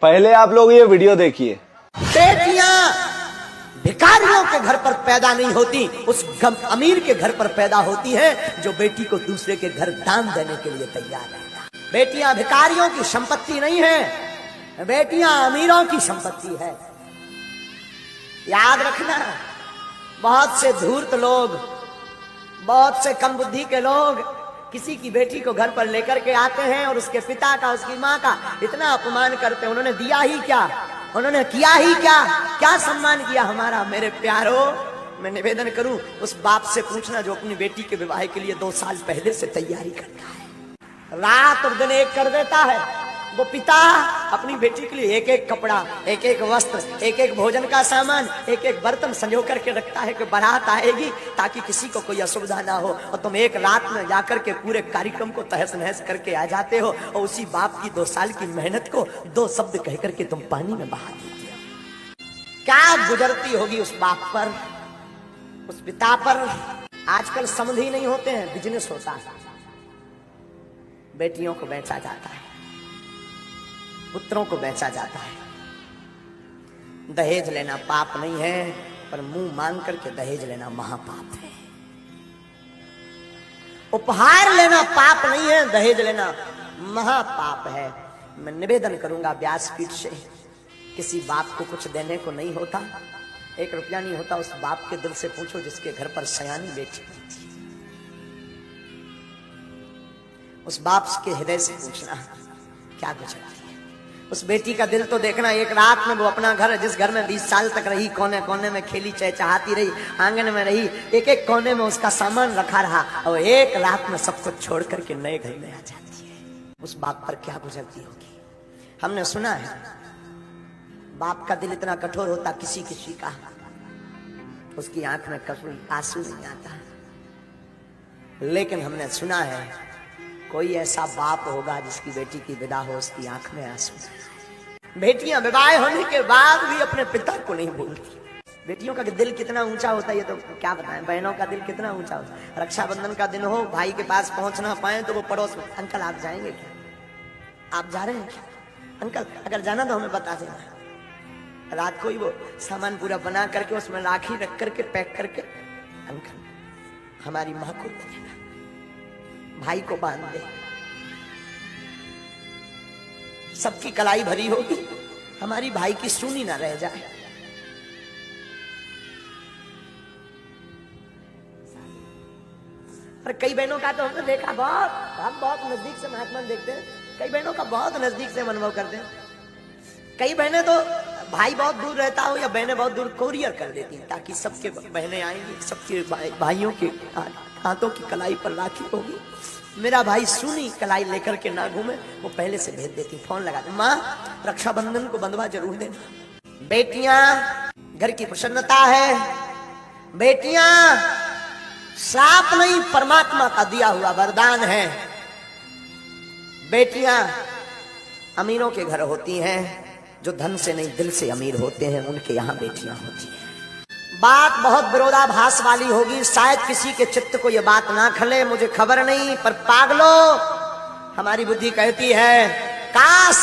पहले आप लोग ये वीडियो देखिए। बेटियां भिखारियों के घर पर पैदा नहीं होती, उस अमीर के घर पर पैदा होती हैं जो बेटी को दूसरे के घर दान देने के लिए तैयार रहता। बेटियां भिखारियों की संपत्ति नहीं है, बेटियां अमीरों की संपत्ति है। याद रखना, बहुत से धूर्त लोग, बहुत से कम बुद्धि के लोग किसी की बेटी को घर पर लेकर के आते हैं और उसके पिता का, उसकी माँ का इतना अपमान करते हैं। उन्होंने दिया ही क्या, उन्होंने किया ही क्या, क्या सम्मान किया हमारा? मेरे प्यारो, मैं निवेदन करूं, उस बाप से पूछना जो अपनी बेटी के विवाह के लिए 2 साल पहले से तैयारी करता है, रात और दिन एक कर देता है। वो पिता अपनी बेटी के लिए एक एक कपड़ा, एक एक वस्त्र, एक एक भोजन का सामान, एक एक बर्तन संजो करके रखता है कि बारात आएगी ताकि किसी को कोई असुविधा ना हो। और तुम एक रात में जाकर के पूरे कार्यक्रम को तहस नहस करके आ जाते हो और उसी बाप की 2 साल की मेहनत को 2 शब्द कह करके तुम पानी में बहा देते हो। क्या गुजरती होगी उस बाप पर, उस पिता पर। आजकल समझ ही नहीं होते हैं, बिजनेस होता है, बेटियों को बेचा जाता है, पुत्रों को बेचा जाता है। दहेज लेना पाप नहीं है, पर मुंह मांग करके दहेज लेना महापाप है। उपहार लेना पाप नहीं है, दहेज लेना महापाप है। मैं निवेदन करूंगा व्यासपीठ से, किसी बाप को कुछ देने को नहीं होता, 1 रुपया नहीं होता, उस बाप के दिल से पूछो जिसके घर पर सयानी बेटी थी। उस बाप के हृदय से पूछना क्या गुजरती है। उस बेटी का दिल तो देखना। एक रात में वो अपना घर, जिस घर में 20 साल तक रही, कोने कोने में खेली चहचहाती रही, आंगन में रही, एक एक कोने में उसका सामान रखा रहा, और एक रात में सब कुछ छोड़ करके नए घर में आ जाती है। उस बाप पर क्या गुजरती होगी। हमने सुना है बाप का दिल इतना कठोर होता, किसी किसी का उसकी आंख में कभी आंसू नहीं आता, लेकिन हमने सुना है कोई ऐसा बाप होगा जिसकी बेटी की विदा हो, उसकी आंख में आंसू। बेटियां विवाह होने के बाद भी अपने पिता को नहीं भूलती। बेटियों का दिल कितना ऊंचा होता है ये तो क्या बताएं। बहनों का दिल कितना ऊंचा होता है। रक्षाबंधन का दिन हो, भाई के पास पहुंच ना पाए तो वो पड़ोस में, अंकल आप जाएंगे क्या, आप जा रहे हैं क्या, अंकल अगर जाना तो हमें बता देना। रात को ही वो सामान पूरा बना करके उसमें राखी रख करके पैक करके, अंकल हमारी माँ को देना, भाई को बांध दे। सबकी कलाई भरी होगी, हमारी भाई की सूनी ना रह जाए। पर कई बहनों का तो हमने देखा, हम बहुत नजदीक से महात्मा देखते हैं, कई बहनों का बहुत नजदीक से अनुभव करते हैं। कई बहनें तो भाई बहुत दूर रहता हो या बहनें बहुत दूर कोरियर कर देती हैं ताकि सबके बहनें आएंगी, सबके भाइयों के हाथों की कलाई पर राखी होगी, मेरा भाई सुनी कलाई लेकर के ना घूमे, वो पहले से भेज देती, फोन लगा दे, माँ रक्षाबंधन को बंधवा जरूर देना। बेटियां घर की प्रसन्नता है, बेटियां श्राप नहीं परमात्मा का दिया हुआ वरदान है। बेटियां अमीरों के घर होती हैं, जो धन से नहीं दिल से अमीर होते हैं, उनके यहां बेटियां होती हैं। बात बहुत विरोधाभास वाली होगी, शायद किसी के चित्त को यह बात ना खले, मुझे खबर नहीं, पर पागलो हमारी बुद्धि कहती है काश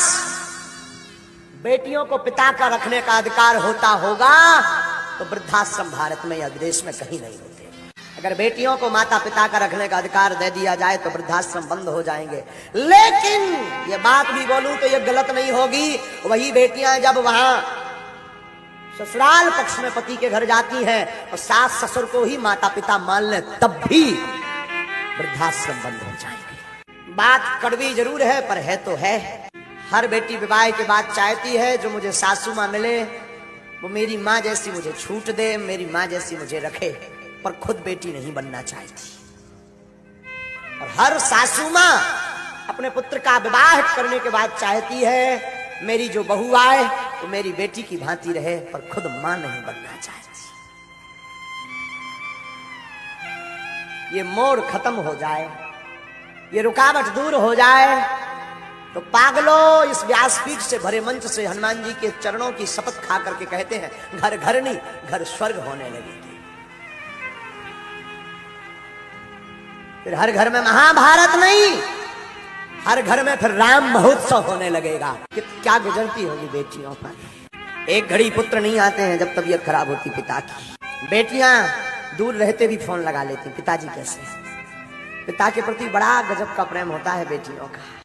बेटियों को पिता का रखने का अधिकार होता होगा तो वृद्धाश्रम भारत में या देश में कहीं नहीं होते। अगर बेटियों को माता पिता का रखने का अधिकार दे दिया जाए तो वृद्धाश्रम बंद हो जाएंगे। लेकिन ये बात भी बोलूं तो ये गलत नहीं होगी, वही बेटियां जब वहां ससुराल पक्ष में पति के घर जाती हैं और सास ससुर को ही माता पिता मान ले, तब भी वृद्धाश्रम बंद हो जाएंगे। बात कड़वी जरूर है, पर है तो है। हर बेटी विवाह के बाद चाहती है जो मुझे सासू माँ मिले वो मेरी माँ जैसी मुझे छूट दे, मेरी माँ जैसी मुझे रखे, पर खुद बेटी नहीं बनना चाहती। और हर सासू माँ अपने पुत्र का विवाह करने के बाद चाहती है मेरी जो बहू आए वो मेरी बेटी की भांति रहे, पर खुद मां नहीं बनना चाहती। ये मोड़ खत्म हो जाए, ये रुकावट दूर हो जाए तो पागलों, इस व्यासपीठ से भरे मंच से हनुमान जी के चरणों की शपथ खा करके कहते हैं घर घर नहीं घर स्वर्ग होने लगेगी। फिर हर घर में महाभारत नहीं, हर घर में फिर राम महोत्सव होने लगेगा। कि क्या गुजरती होगी बेटियों पर। एक घड़ी पुत्र नहीं आते हैं जब तबीयत खराब होती पिता की। बेटियां दूर रहते भी फोन लगा लेती, पिताजी कैसे। पिता के प्रति बड़ा गजब का प्रेम होता है बेटियों का।